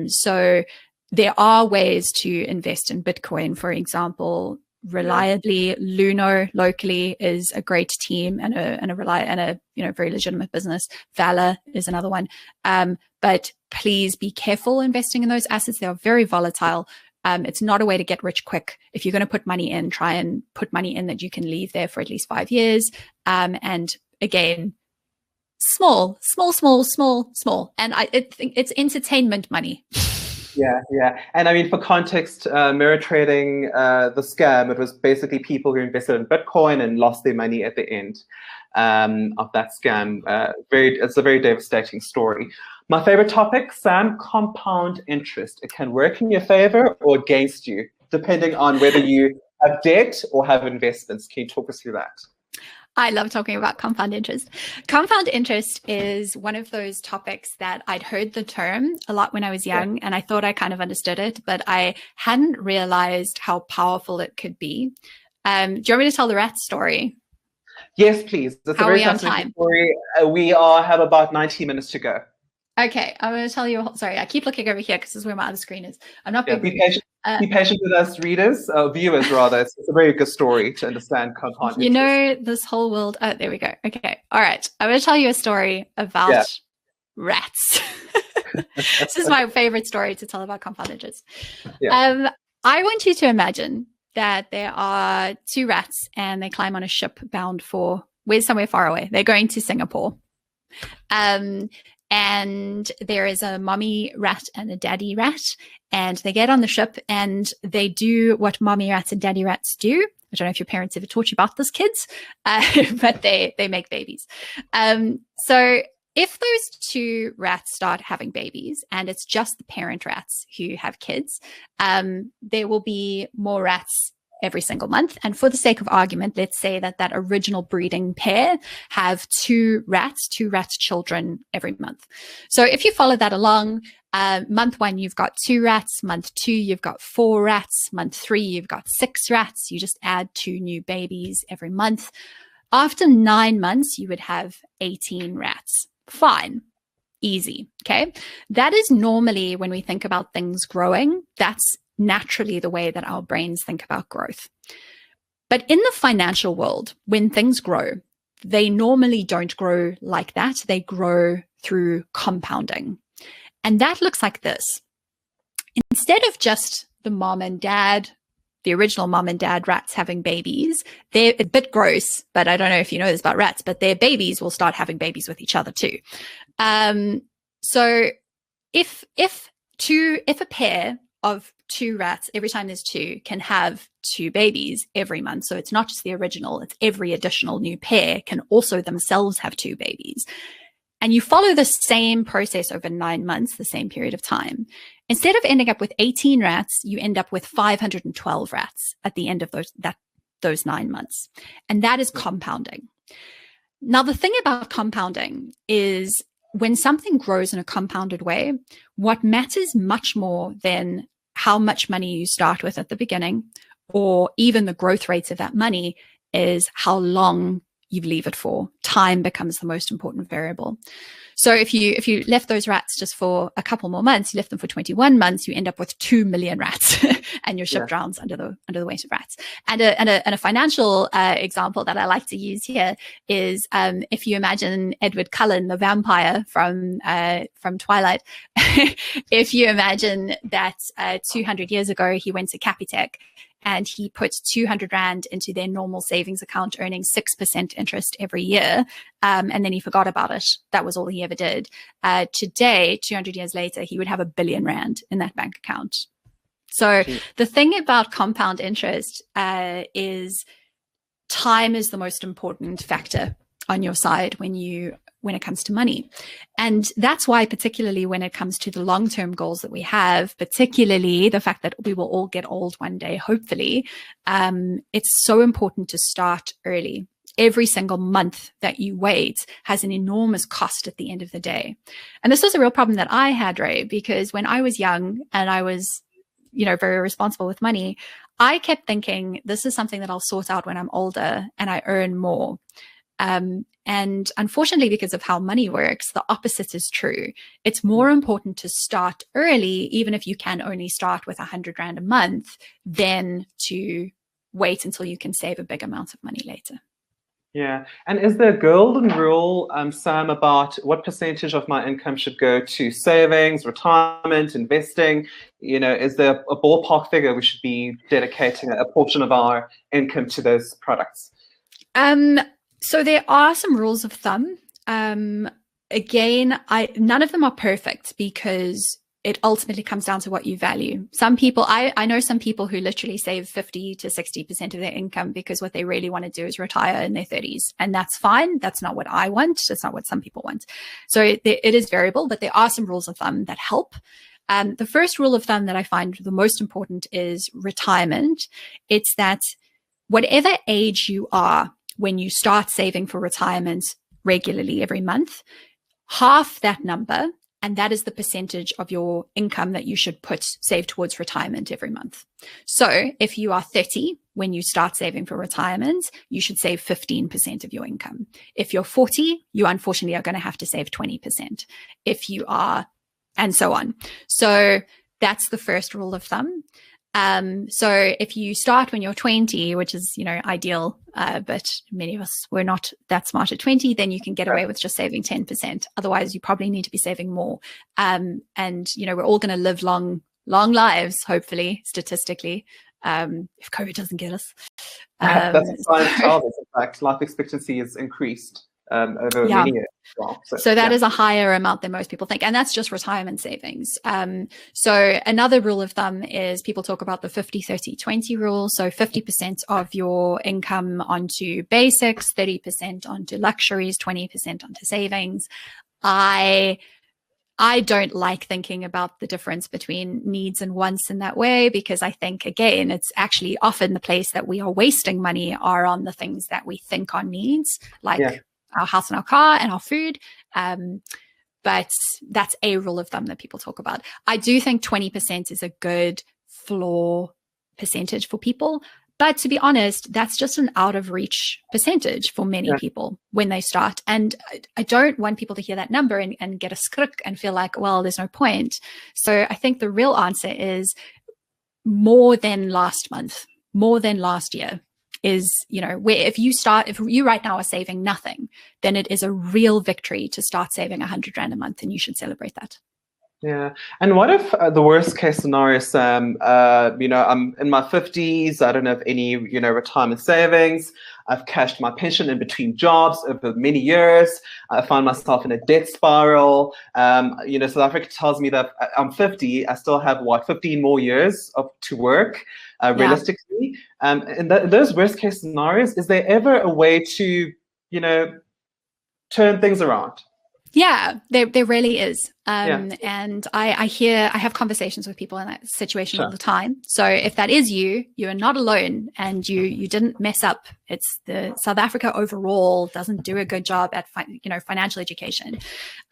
So there are ways to invest in Bitcoin, for example, reliably. Luno locally is a great team and a very legitimate business. Valor is another one. But please be careful investing in those assets. They are very volatile. It's not a way to get rich quick. If you're going to put money in, try and put money in that you can leave there for at least 5 years. And again, small. And I think it's entertainment money. Yeah. And I mean, for context, Mirror Trading, the scam, it was basically people who invested in Bitcoin and lost their money at the end of that scam. It's a very devastating story. My favorite topic, Sam, compound interest. It can work in your favor or against you, depending on whether you have debt or have investments. Can you talk us through that? I love talking about compound interest. Compound interest is one of those topics that I'd heard the term a lot when I was young, and I thought I kind of understood it, but I hadn't realized how powerful it could be. Do you want me to tell the rat story? Yes, please. That's a very fascinating story. We have about 90 minutes to go. Okay, I'm going to tell you. Sorry, I keep looking over here because this is where my other screen is. I'm not being be patient with us, readers, viewers rather. It's a very good story to understand compound interest. You know, this whole world. Oh, there we go. Okay, all right. I'm going to tell you a story about rats. This is my favorite story to tell about compound interest. I want you to imagine that there are 2 rats and they climb on a ship bound for somewhere far away. They're going to Singapore. And there is a mommy rat and a daddy rat, and they get on the ship and they do what mommy rats and daddy rats do. I don't know if your parents ever taught you about this, kids, but they make babies. So if those 2 rats start having babies and it's just the parent rats who have kids, there will be more rats every single month. And for the sake of argument, let's say that original breeding pair have 2 rat children every month. So if you follow that along, month 1, you've got 2 rats. Month 2, you've got 4 rats. Month 3, you've got 6 rats. You just add 2 new babies every month. After 9 months, you would have 18 rats. Fine. Easy. Okay. That is normally, when we think about things growing, that's naturally the way that our brains think about growth. But in the financial world, when things grow, they normally don't grow like that. They grow through compounding. And that looks like this. Instead of just the original mom and dad rats having babies, they're a bit gross, but I don't know if you know this about rats, but their babies will start having babies with each other too. So if a pair of 2 rats, every time there's 2, can have 2 babies every month. So it's not just the original, it's every additional new pair can also themselves have 2 babies. And you follow the same process over 9 months, the same period of time. Instead of ending up with 18 rats, you end up with 512 rats at the end of those 9 months. And that is compounding. Now, the thing about compounding is when something grows in a compounded way, what matters much more than how much money you start with at the beginning or even the growth rates of that money is how long you leave it for. Time becomes the most important variable. So if you left those rats just for a couple more months, you left them for 21 months, you end up with 2 million rats and your ship drowns under the weight of rats. And a financial example that I like to use here is if you imagine Edward Cullen, the vampire from Twilight, if you imagine that 200 years ago he went to Capitec and he put 200 Rand into their normal savings account, earning 6% interest every year. And then he forgot about it. That was all he ever did. Today, 200 years later, he would have R1 billion in that bank account. So the thing about compound interest is time is the most important factor on your side when it comes to money. And that's why, particularly when it comes to the long-term goals that we have, particularly the fact that we will all get old one day, hopefully, it's so important to start early. Every single month that you wait has an enormous cost at the end of the day. And this was a real problem that I had, Ray, because when I was young and I was, very responsible with money, I kept thinking, this is something that I'll sort out when I'm older and I earn more. And unfortunately, because of how money works, the opposite is true. It's more important to start early, even if you can only start with 100 Rand a month, than to wait until you can save a big amount of money later. Yeah. And is there a golden rule, Sam, about what percentage of my income should go to savings, retirement, investing? Is there a ballpark figure we should be dedicating a portion of our income to those products? So there are some rules of thumb. Again, none of them are perfect because it ultimately comes down to what you value. Some people, I know some people who literally save 50 to 60% of their income because what they really want to do is retire in their 30s. And that's fine. That's not what I want. That's not what some people want. So it is variable, but there are some rules of thumb that help. The first rule of thumb that I find the most important is retirement. It's that whatever age you are, when you start saving for retirement regularly every month, half that number, and that is the percentage of your income that you should save towards retirement every month. So if you are 30, when you start saving for retirement, you should save 15% of your income. If you're 40, you unfortunately are going to have to save 20%. If you are, and so on. So that's the first rule of thumb. So if you start when you're 20, which is, ideal, but many of us were not that smart at 20, then you can get away with just saving 10%. Otherwise, you probably need to be saving more. And, we're all going to live long lives, hopefully, statistically, if COVID doesn't get us. That's a science child. In fact, life expectancy is increased over many years. Well, so that is a higher amount than most people think. And that's just retirement savings. So another rule of thumb is people talk about the 50-30-20 rule. So 50% of your income onto basics, 30% onto luxuries, 20% onto savings. I don't like thinking about the difference between needs and wants in that way, because I think, again, it's actually often the place that we are wasting money are on the things that we think are needs, like our house and our car and our food. But that's a rule of thumb that people talk about. I do think 20% is a good floor percentage for people. But to be honest, that's just an out of reach percentage for many people when they start. And I don't want people to hear that number and get a skrik and feel like, well, there's no point. So I think the real answer is more than last month, more than last year. Is, where if you right now are saving nothing, then it is a real victory to start saving 100 Rand a month, and you should celebrate that. Yeah. And what if the worst case scenario, Sam, I'm in my 50s, I don't have any, retirement savings. I've cashed my pension in between jobs over many years. I find myself in a debt spiral. South Africa tells me that I'm 50. I still have, 15 more years to work, realistically. In those worst case scenarios, is there ever a way to, turn things around? Yeah, there really is. Yeah. And I have conversations with people in that situation all Sure. the time. So if that is you, are not alone, and you didn't mess up. It's the South Africa overall doesn't do a good job at financial education.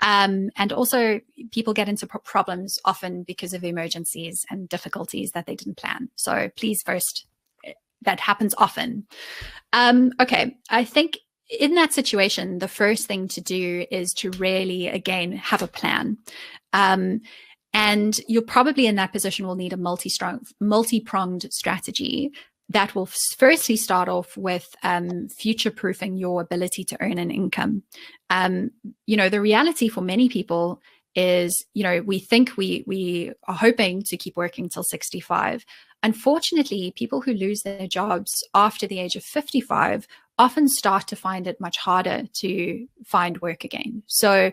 And also people get into problems often because of emergencies and difficulties that they didn't plan. So please first, that happens often. Okay, I think in that situation, the first thing to do is to really, again, have a plan. And you're probably in that position will need a multi-pronged strategy that will firstly start off with future-proofing your ability to earn an income. The reality for many people is, we think we are hoping to keep working till 65. Unfortunately, people who lose their jobs after the age of 55 often start to find it much harder to find work again. So,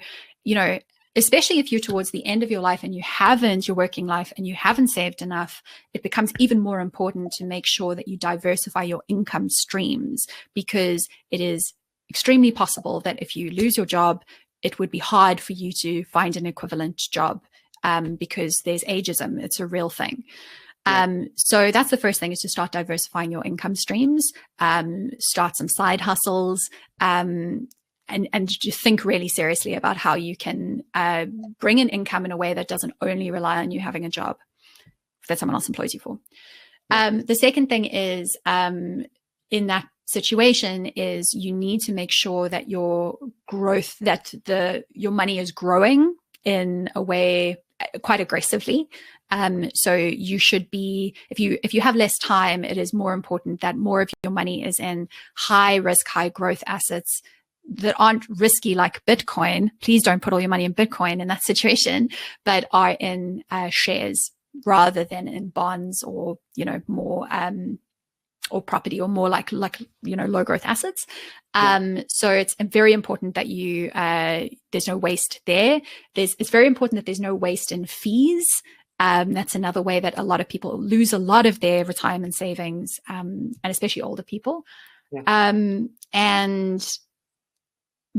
especially if you're towards the end of your life and your working life and you haven't saved enough, it becomes even more important to make sure that you diversify your income streams, because it is extremely possible that if you lose your job, it would be hard for you to find an equivalent job, because there's ageism. It's a real thing. So that's the first thing, is to start diversifying your income streams, start some side hustles, and just think really seriously about how you can bring in income in a way that doesn't only rely on you having a job that someone else employs you for. The second thing is, in that situation, is you need to make sure that your money is growing in a way quite aggressively. So you should be, if you have less time, it is more important that more of your money is in high risk, high growth assets that aren't risky like Bitcoin. Please don't put all your money in Bitcoin in that situation, but are in shares rather than in bonds or, more, or property, or more like low growth assets. So it's very important that you there's no waste there. It's very important that there's no waste in fees. That's another way that a lot of people lose a lot of their retirement savings, and especially older people. And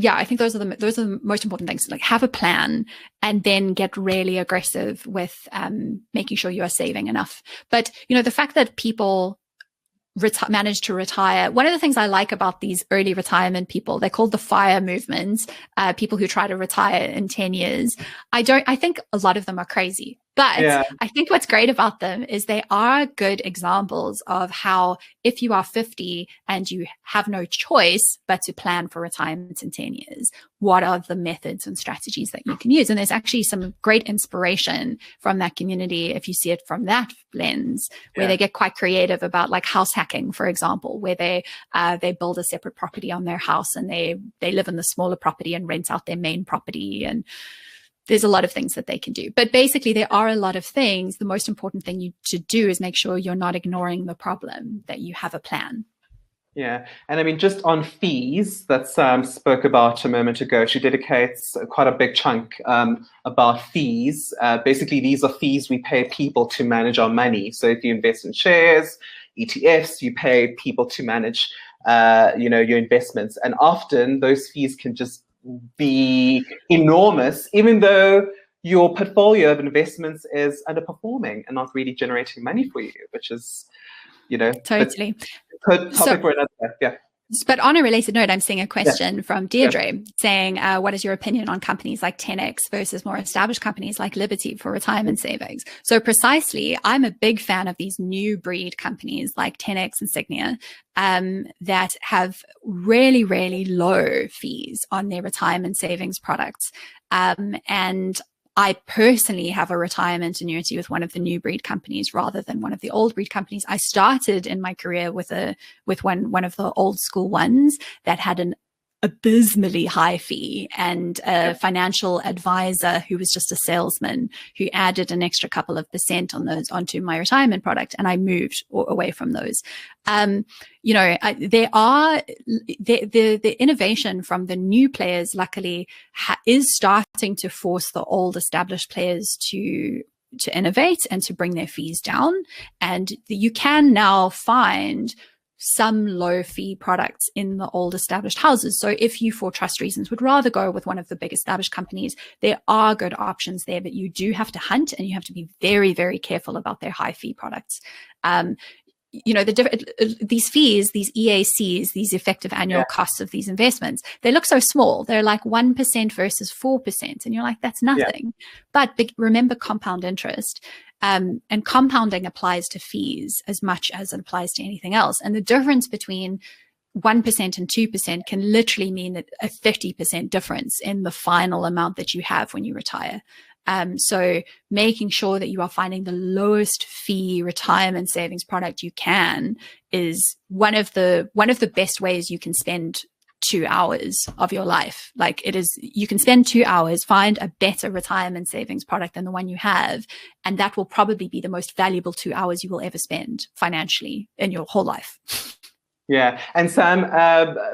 I think those are the most important things. Like, have a plan and then get really aggressive with making sure you are saving enough. But the fact that people manage to retire. One of the things I like about these early retirement people, they're called the FIRE movements, people who try to retire in 10 years. I think a lot of them are crazy. But I think what's great about them is they are good examples of how, if you are 50 and you have no choice but to plan for retirement in 10 years, what are the methods and strategies that you can use? And there's actually some great inspiration from that community if you see it from that lens, where they get quite creative about, like, house hacking, for example, where they build a separate property on their house and they live in the smaller property and rent out their main property. And there's a lot of things that they can do. But basically, there are a lot of things. The most important thing to do is make sure you're not ignoring the problem, that you have a plan. Yeah. And I mean, just on fees that Sam spoke about a moment ago, she dedicates quite a big chunk about fees. Basically, these are fees we pay people to manage our money. So if you invest in shares, ETFs, you pay people to manage, your investments. And often those fees can just be enormous, even though your portfolio of investments is underperforming and not really generating money for you, which is, totally topic for another. But on a related note, I'm seeing a question from Deirdre saying, what is your opinion on companies like 10x versus more established companies like Liberty for retirement savings? So precisely, I'm a big fan of these new breed companies like 10x and Signia, that have really, really low fees on their retirement savings products. And I personally have a retirement annuity with one of the new breed companies rather than one of the old breed companies. I started in my career with one of the old school ones that had an abysmally high fee, and a financial advisor who was just a salesman who added an extra couple of % on those onto my retirement product, and I moved away from those. There are the innovation from the new players, luckily, is starting to force the old established players to innovate and to bring their fees down. And you can now find some low fee products in the old established houses. So if you, for trust reasons, would rather go with one of the big established companies, there are good options there, but you do have to hunt and you have to be very, very careful about their high fee products. You know, these fees, these EACs, these effective annual costs of these investments, they look so small. They're like 1% versus 4%. And you're like, that's nothing. But remember compound interest. And compounding applies to fees as much as it applies to anything else. And the difference between 1% and 2% can literally mean a 30% difference in the final amount that you have when you retire. So making sure that you are finding the lowest fee retirement savings product you can is one of the best ways you can spend 2 hours of your life. Like it is, you can spend 2 hours, find a better retirement savings product than the one you have. And that will probably be the most valuable 2 hours you will ever spend financially in your whole life. Yeah. And Sam,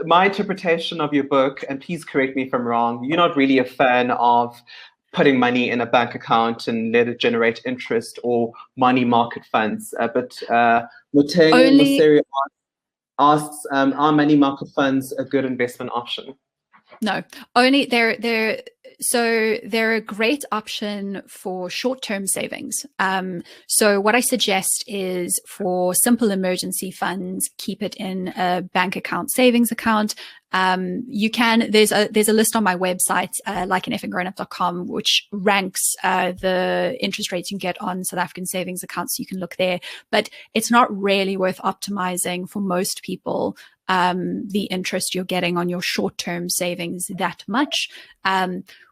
my interpretation of your book, and please correct me if I'm wrong, you're not really a fan of putting money in a bank account and let it generate interest or money market funds. But Muteng asks, are money market funds a good investment option? No, only they're a great option for short-term savings. So what I suggest is for simple emergency funds, keep it in a bank account, savings account. You can, there's a list on my website, likeandeffinggrownup.com, which ranks the interest rates you can get on South African savings accounts. So you can look there, but it's not really worth optimizing for most people the interest you're getting on your short-term savings that much.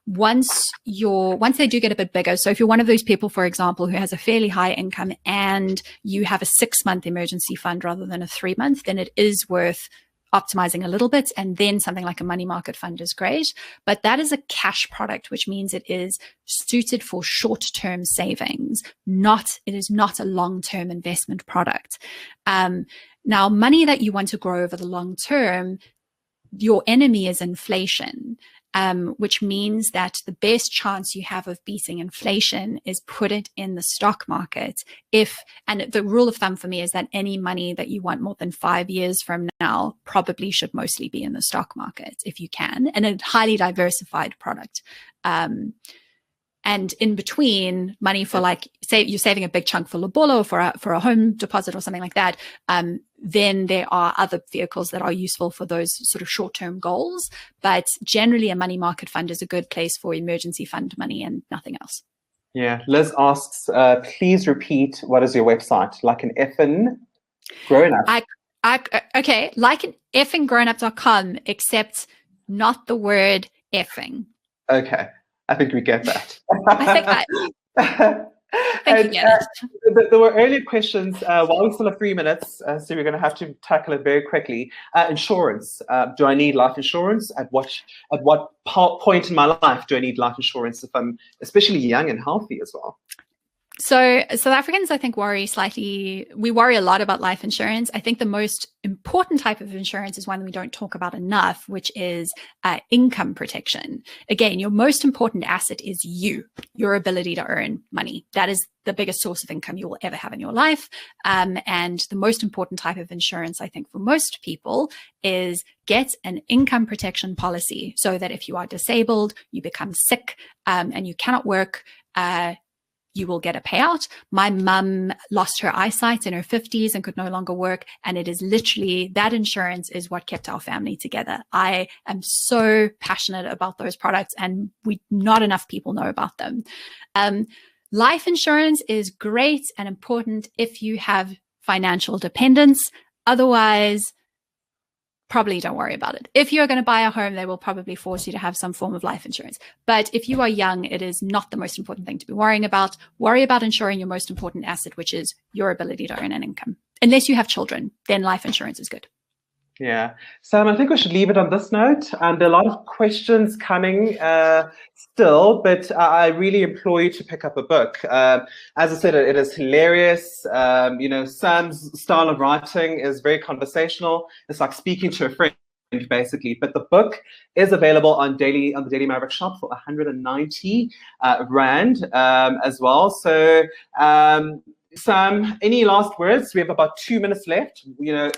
Once they do get a bit bigger, so if you're one of those people, for example, who has a fairly high income and you have a 6-month emergency fund rather than a 3-month, then it is worth optimizing a little bit, and then something like a money market fund is great. But that is a cash product, which means it is suited for short-term savings. It is not a long-term investment product. Now, money that you want to grow over the long term, your enemy is inflation. Which means that the best chance you have of beating inflation is put it in the stock market. And the rule of thumb for me is that any money that you want more than 5 years from now probably should mostly be in the stock market if you can, and a highly diversified product. And in between, money for, like, say you're saving a big chunk for Lobola or for a home deposit or something like that, then there are other vehicles that are useful for those sort of short-term goals. But generally, a money market fund is a good place for emergency fund money and nothing else. Yeah. Liz asks, please repeat, what is your website? Like an effing grown up. Okay, like an effinggrownup.com, except not the word effing. Okay. I think we get that. I think you get it. There were earlier questions while we still have 3 minutes, so we're going to have to tackle it very quickly. Insurance. Do I need life insurance? At what point in my life do I need life insurance if I'm especially young and healthy as well? So South Africans, I think, we worry a lot about life insurance. I think the most important type of insurance is one we don't talk about enough, which is income protection. Again, your most important asset is your ability to earn money. That is the biggest source of income you will ever have in your life. And the most important type of insurance, I think, for most people is get an income protection policy so that if you are disabled, you become sick, and you cannot work, you will get a payout. My mum lost her eyesight in her 50s and could no longer work. And it is literally, that insurance is what kept our family together. I am so passionate about those products, and not enough people know about them. Life insurance is great and important if you have financial dependence. Otherwise, probably don't worry about it. If you're going to buy a home, they will probably force you to have some form of life insurance. But if you are young, it is not the most important thing to be worrying about. Worry about insuring your most important asset, which is your ability to earn an income. Unless you have children, then life insurance is good. Yeah. Sam, I think we should leave it on this note. There are a lot of questions coming still, but I really implore you to pick up a book. As I said, it is hilarious. Sam's style of writing is very conversational. It's like speaking to a friend, basically. But the book is available on the Daily Maverick shop for 190 Rand as well. So Sam, any last words? We have about 2 minutes left. You know,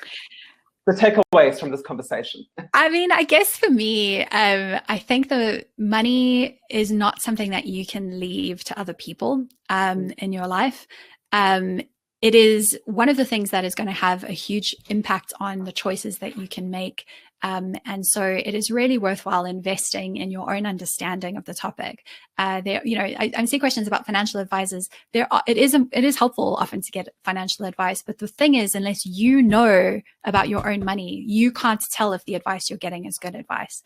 the takeaways from this conversation. I mean, I guess for me, I think the money is not something that you can leave to other people in your life. It is one of the things that is going to have a huge impact on the choices that you can make. And so it is really worthwhile investing in your own understanding of the topic. I see questions about financial advisors. It is helpful often to get financial advice, but the thing is, unless you know about your own money, you can't tell if the advice you're getting is good advice.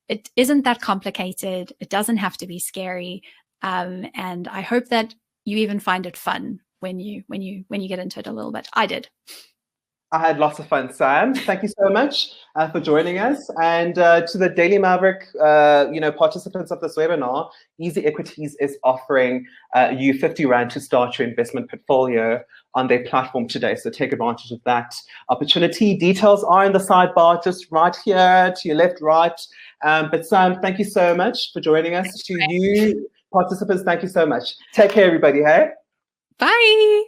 It isn't that complicated. It doesn't have to be scary. And I hope that you even find it fun when you get into it a little bit. I did. I had lots of fun, Sam. Thank you so much for joining us. And to the Daily Maverick, participants of this webinar, Easy Equities is offering you 50 Rand to start your investment portfolio on their platform today. So take advantage of that opportunity. Details are in the sidebar, just right here to your left, right. But Sam, thank you so much for joining us. To you participants, thank you so much. Take care, everybody. Hey. Bye.